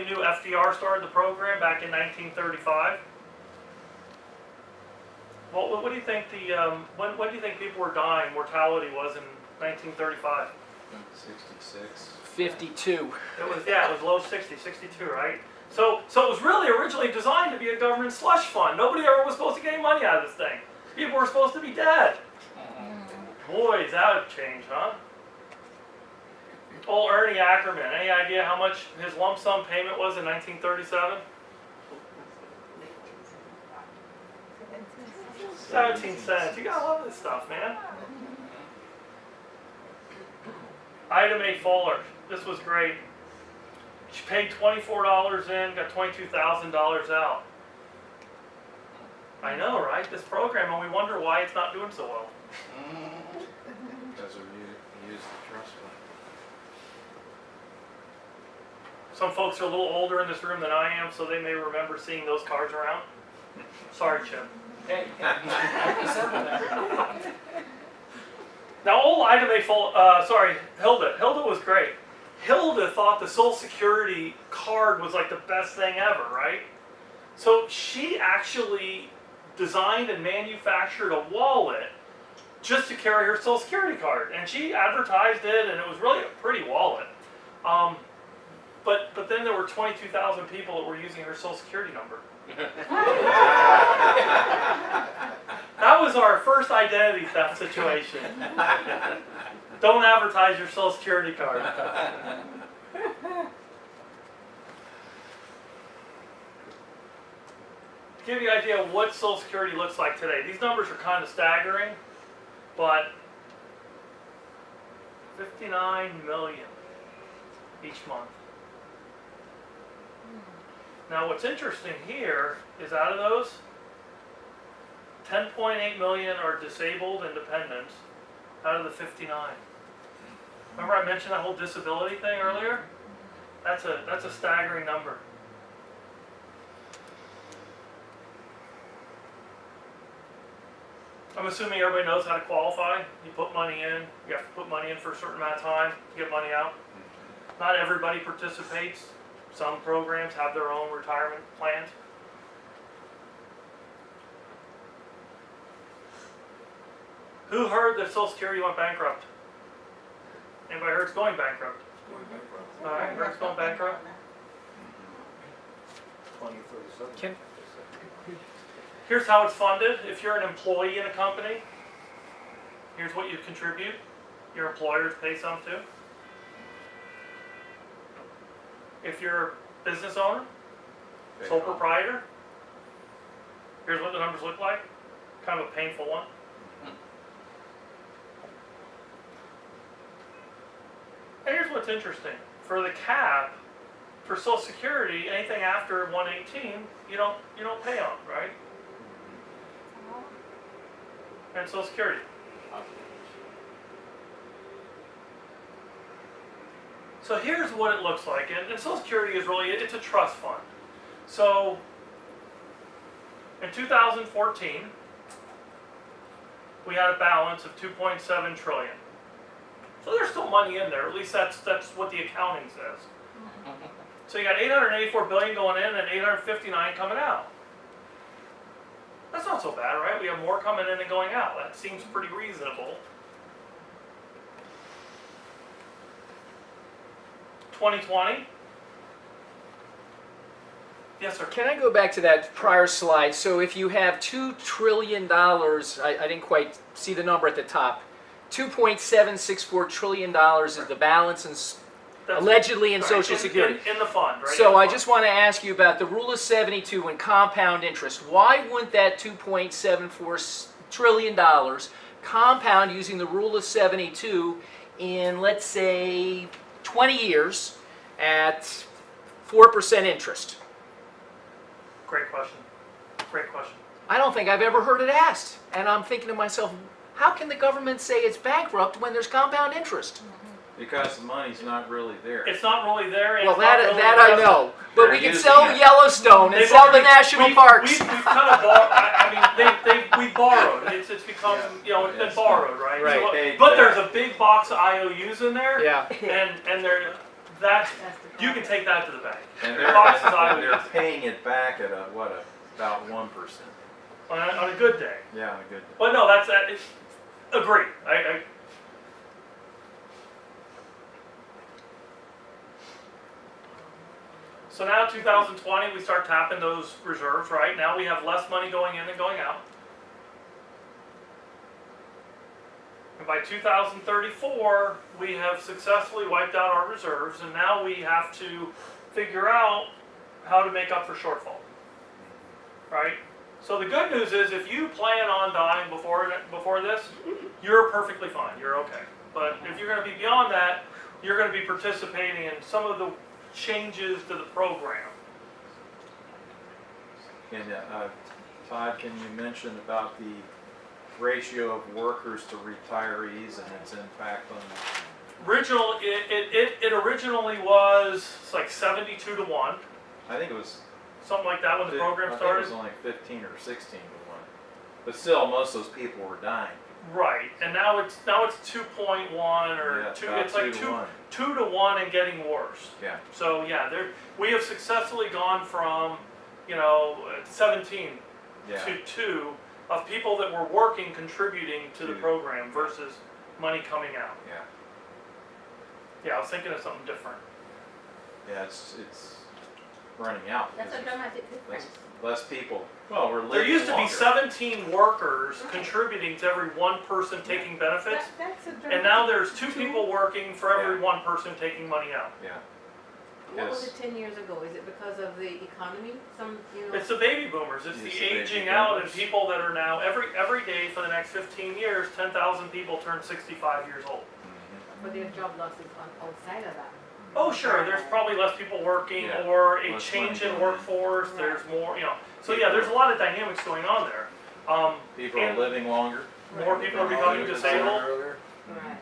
only knew FDR started the program back in 1935. What do you think when do you think people were dying, mortality was in 1935? 66. 52. It was low 60, 62, right? So it was really originally designed to be a government slush fund. Nobody ever was supposed to get any money out of this thing. People were supposed to be dead. Boy, is that a change, huh? Old Ernie Ackerman, any idea how much his lump sum payment was in 1937? 17 cents. You gotta love this stuff, man. Ida Mae Fuller. This was great. She paid $24 in, got $22,000 out. I know, right? This program, and we wonder why it's not doing so well. Because we use the trust fund. Some folks are a little older in this room than I am, so they may remember seeing those cards around. Sorry, Chip. Hey, happy December then. Now, old Ida Mae Fuller, Hilda. Hilda was great. Hilda thought the Social Security card was like the best thing ever, right? So she actually designed and manufactured a wallet just to carry her Social Security card. And she advertised it, and it was really a pretty wallet. But then there were 22,000 people that were using her Social Security number. That was our first identity theft situation. Don't advertise your Social Security card. To give you an idea of what Social Security looks like today, these numbers are kind of staggering, but 59 million each month. Now what's interesting here is out of those, 10.8 million are disabled and dependents out of the 59. Remember I mentioned that whole disability thing earlier? That's a staggering number. I'm assuming everybody knows how to qualify. You put money in, you have to put money in for a certain amount of time to get money out. Not everybody participates. Some programs have their own retirement plans. Who heard that Social Security went bankrupt? Anybody heard it's going bankrupt? All right, heard it's going bankrupt? 2037. Here's how it's funded. If you're an employee in a company, here's what you contribute. Your employers pay some too. If you're a business owner, sole proprietor, here's what the numbers look like. Kind of a painful one. And here's what's interesting. For the cap, for Social Security, anything after 118, you don't pay on, right? And Social Security. So here's what it looks like, and Social Security is really, it's a trust fund. So in 2014, we had a balance of 2.7 trillion. So there's still money in there, at least that's what the accounting says. So you got 884 billion going in and 859 coming out. That's not so bad, right? We have more coming in than going out. That seems pretty reasonable. 2020. Yes, sir. Can I go back to that prior slide? So if you have $2 trillion, I didn't quite see the number at the top. $2.764 trillion is the balance allegedly in Social Security. In the fund, right? So I just want to ask you about the rule of 72 and compound interest. Why wouldn't that $2.74 trillion compound using the rule of 72 in, let's say, 20 years at 4% interest? Great question. Great question. I don't think I've ever heard it asked. And I'm thinking to myself, how can the government say it's bankrupt when there's compound interest? Because the money's not really there. It's not really there. And Well, it's not really that I know. But They're we can using sell it. Yellowstone and They've sell the already- national parks. We've kind of borrowed. We borrowed. It's become, it's been borrowed, right? Right. So, Hey, but there's a big box of IOUs in there. Yeah. And that's you can take that to the bank. And Boxes I would they're use. paying it back at about 1%. On a good day. Yeah, on a good day. But no, it's, agree. I So now 2020, we start tapping those reserves, right? Now we have less money going in than going out. And by 2034, we have successfully wiped out our reserves, and now we have to figure out how to make up for shortfall, right? So the good news is if you plan on dying before this, you're perfectly fine, you're okay. But if you're gonna be beyond that, you're gonna be participating in some of the changes to the program. And Todd, can you mention about the ratio of workers to retirees and its impact on? It originally was like 72 to 1, I think it was. something like that when the program I think started. it was only 15 or 16 to 1. But still, most of those people were dying. Right, and now it's 2.1 or Yeah, two. about It's like 2 to 1. 2 to 1 and getting worse. Yeah. So yeah, we have successfully gone from 17 Yeah. to 2 of people that were working contributing to the To- program versus money coming out. Yeah. Yeah, I was thinking of something different. Yeah. It's running out. That's a because dramatic there's difference. less people. Well, we're living There used to be longer. 17 workers Right. contributing to every one person taking benefits, That's a dramatic. and now there's 2 people working for every Yeah. one person taking money out. Yeah. What was Yes. it 10 years ago? Is it because of the economy? It's the baby boomers. It's It's the the baby aging out and boomers. people that are now every day for the next 15 years, 10,000 people turn 65 years old. Mhm. But there's job losses outside of that. Oh sure, there's probably less people working Yeah. or a Less change money in going in. workforce. Right. There's more, So yeah, there's a lot of dynamics going on there. People are And living longer. more people are becoming disabled. Right.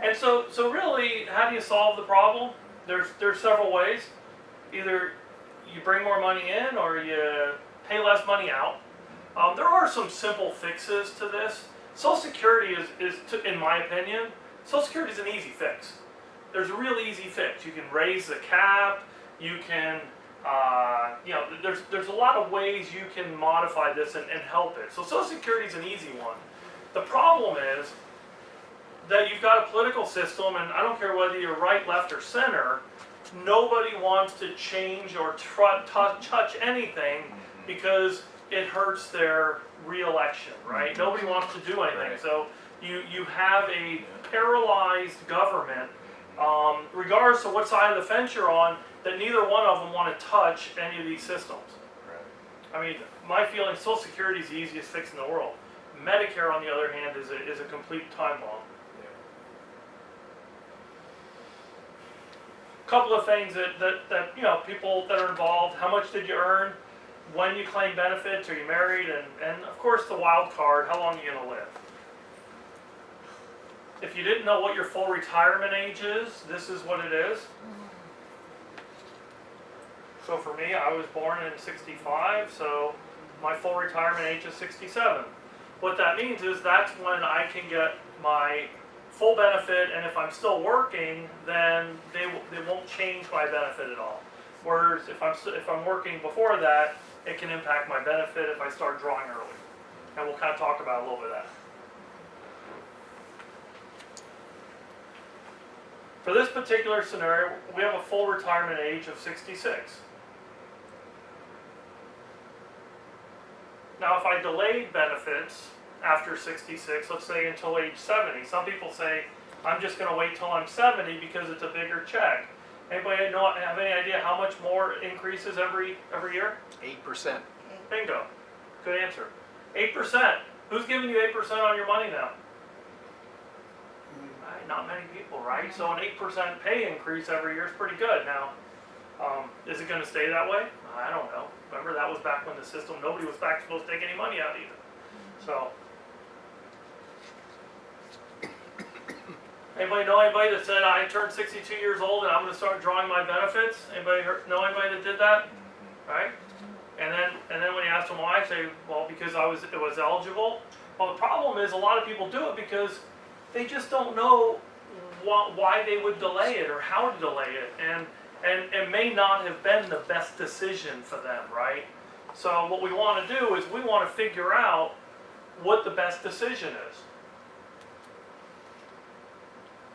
And so really, how do you solve the problem? There's several ways. Either you bring more money in or you pay less money out. There are some simple fixes to this. Social Security in my opinion, Social Security is an easy fix. There's a real easy fix. You can raise the cap. You can, there's a lot of ways you can modify this and help it. So Social Security is an easy one. The problem is that you've got a political system, and I don't care whether you're right, left, or center, nobody wants to change or touch anything because it hurts their re-election, right? Nobody wants to do anything. Right. So you have a paralyzed government, regardless of what side of the fence you're on, that neither one of them want to touch any of these systems. Right. I mean, my feeling, Social Security is the easiest fix in the world. Medicare, on the other hand, is a complete time bomb. Couple of things that people that are involved. How much did you earn? When you claim benefits? Are you married? And of course the wild card, how long are you going to live? If you didn't know what your full retirement age is, this is what it is. So for me, I was born in 65, so my full retirement age is 67. What that means is that's when I can get my full benefit, and if I'm still working, then they won't change my benefit at all. Whereas if I'm working before that, it can impact my benefit if I start drawing early. And we'll kind of talk about a little bit of that. For this particular scenario, we have a full retirement age of 66. Now if I delayed benefits after 66, let's say until age 70. Some people say, I'm just going to wait till I'm 70 because it's a bigger check. Anybody have any idea how much more increases every year? 8%. Bingo. Good answer. 8%. Who's giving you 8% on your money now? Right, not many people, right? So an 8% pay increase every year is pretty good. Now, is it going to stay that way? I don't know. Remember, that was back when the system, nobody was back supposed to take any money out either. So, anybody know anybody that said, I turned 62 years old and I'm going to start drawing my benefits? Anybody know anybody that did that? Right? And then when you ask them why, I say, well, because it was eligible. Well, the problem is a lot of people do it because they just don't know why they would delay it or how to delay it, and it may not have been the best decision for them, right? So what we want to do is we want to figure out what the best decision is.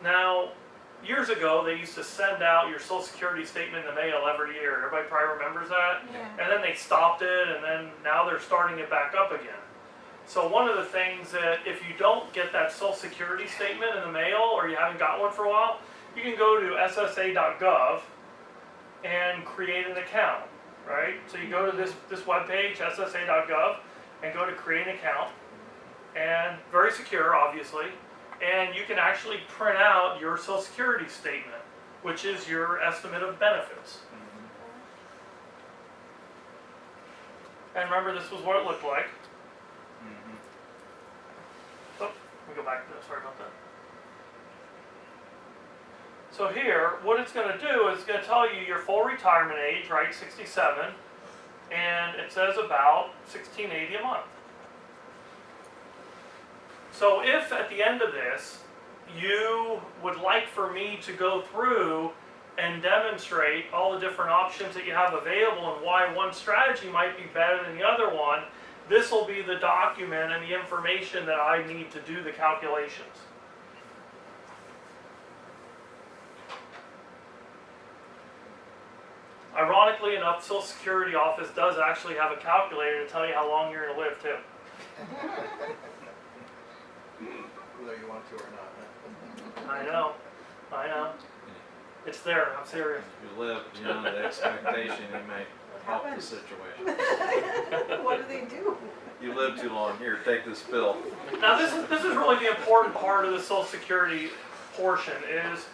Now, years ago, they used to send out your Social Security statement in the mail every year. Everybody probably remembers that? Yeah. And then they stopped it, and then now they're starting it back up again. So one of the things that if you don't get that Social Security statement in the mail, or you haven't got one for a while, you can go to ssa.gov and create an account, right? So you go to this webpage, ssa.gov, and go to create an account, and very secure, obviously, and you can actually print out your Social Security statement, which is your estimate of benefits. And remember, this was what it looked like. Oh, let me go back to this, sorry about that. So here, what it's going to do is it's going to tell you your full retirement age, right, 67, and it says about $16.80 a month. So if at the end of this, you would like for me to go through and demonstrate all the different options that you have available and why one strategy might be better than the other one, this will be the document and the information that I need to do the calculations. Ironically enough, the Social Security office does actually have a calculator to tell you how long you're going to live too. Whether you want to or not. I know. It's there, I'm serious. If you live beyond the expectation, you may help the situation. What do they do? You live too long, here, take this pill. Now this is really the important part of the Social Security portion is,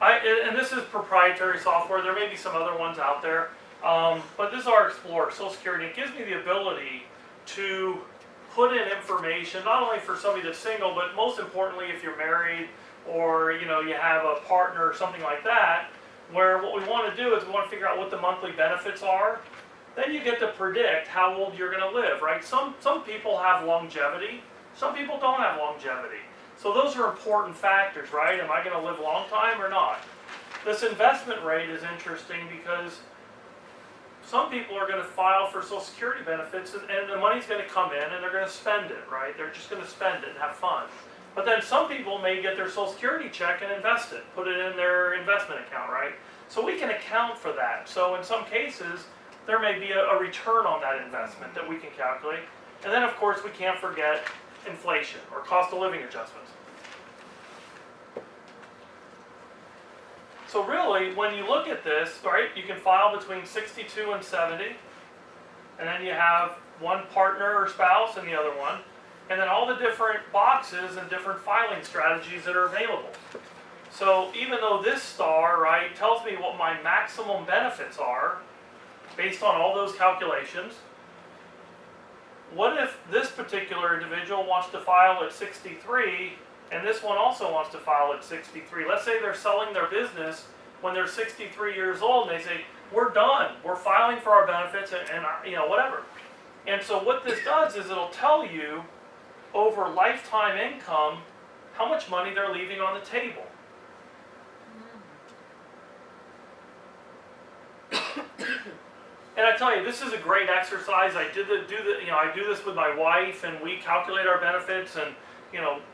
and this is proprietary software, there may be some other ones out there, but this is our Explorer, Social Security. It gives me the ability to put in information, not only for somebody that's single, but most importantly if you're married, or you have a partner or something like that, where what we want to do is we want to figure out what the monthly benefits are. Then you get to predict how old you're going to live, right? Some people have longevity, some people don't have longevity. So those are important factors, right? Am I going to live a long time or not? This investment rate is interesting because some people are going to file for Social Security benefits and the money's going to come in and they're going to spend it, right? They're just going to spend it and have fun. But then some people may get their Social Security check and invest it, put it in their investment account, right? So we can account for that. So in some cases, there may be a return on that investment that we can calculate. And then of course we can't forget inflation or cost of living adjustments. So really, when you look at this, right, you can file between 62 and 70, and then you have one partner or spouse and the other one, and then all the different boxes and different filing strategies that are available. So even though this star, right, tells me what my maximum benefits are, based on all those calculations, what if this particular individual wants to file at 63, and this one also wants to file at 63? Let's say they're selling their business when they're 63 years old, and they say, we're done, we're filing for our benefits, and whatever. And so what this does is it'll tell you over lifetime income how much money they're leaving on the table. And I tell you, this is a great exercise. I do this with my wife, and we calculate our benefits, and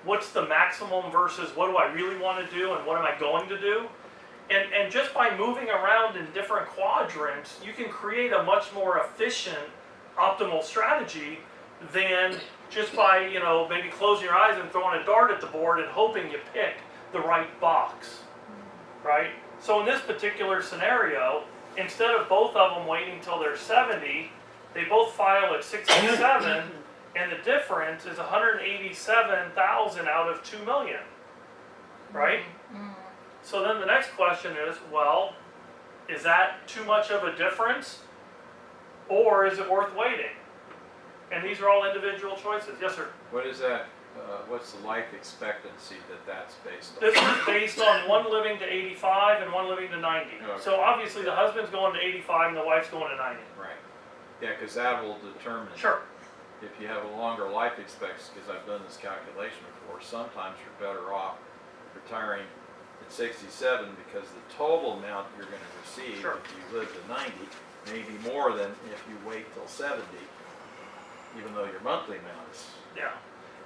what's the maximum versus what do I really want to do, and what am I going to do? And just by moving around in different quadrants, you can create a much more efficient, optimal strategy than just by maybe closing your eyes and throwing a dart at the board and hoping you pick the right box, right? So in this particular scenario, instead of both of them waiting until they're 70, they both file at 67, and the difference is 187,000 out of 2 million, right? So then the next question is, well, is that too much of a difference, or is it worth waiting? And these are all individual choices. Yes, sir? What is that, what's the life expectancy that's based on? This is based on one living to 85 and one living to 90. Okay. So obviously the husband's going to 85 and the wife's going to 90. Right. Yeah, because that will determine. Sure. If you have a longer life expectancy, because I've done this calculation before, sometimes you're better off retiring 67 because the total amount you're going to receive Sure. if you live to 90 may be more than if you wait till 70, even though your monthly amount is. Yeah,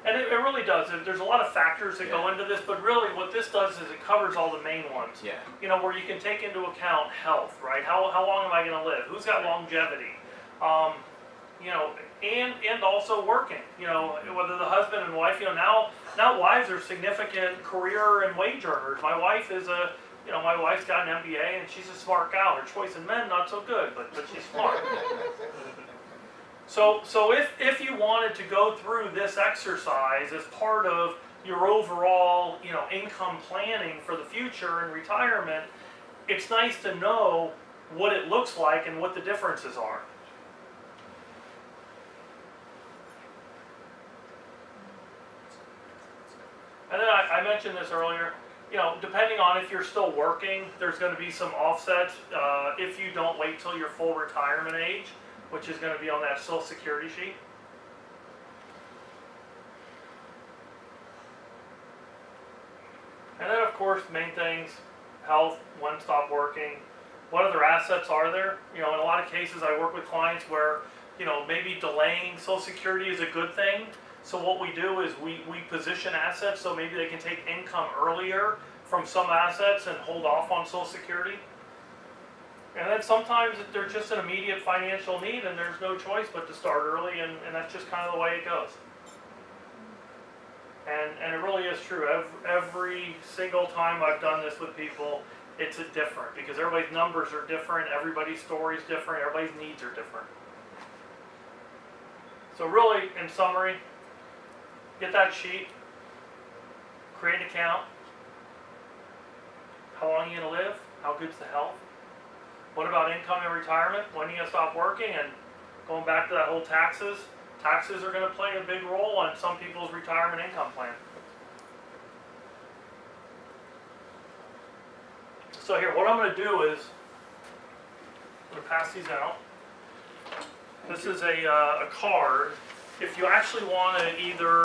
and it really does. There's a lot of factors that go Yeah. into this, but really what this does is it covers all the main ones. Yeah. You know, where you can take into account health, right? How long am I going to live? Who's got longevity? You know, and also working. You know, whether the husband and wife. You know, now wives are significant career and wage earners. My wife is my wife's got an MBA and she's a smart gal. Her choice in men not so good, but she's smart. So if you wanted to go through this exercise as part of your overall, income planning for the future and retirement, it's nice to know what it looks like and what the differences are. And then I mentioned this earlier, depending on if you're still working, there's going to be some offsets if you don't wait till your full retirement age, which is going to be on that Social Security sheet. And then of course, main things, health, when stop working, what other assets are there? In a lot of cases I work with clients where, maybe delaying Social Security is a good thing. So what we do is we position assets so maybe they can take income earlier from some assets and hold off on Social Security. And then sometimes there's just an immediate financial need and there's no choice but to start early, and that's just kind of the way it goes. And it really is true. Every single time I've done this with people, it's different because everybody's numbers are different, everybody's story's different, everybody's needs are different. So really, in summary, get that sheet, create an account, how long are you going to live, how good's the health, what about income and retirement, when are you going to stop working, and going back to that whole taxes are going to play a big role on some people's retirement income plan. So here, what I'm going to do is, I'm going to pass these out. This is a card. If you actually want to either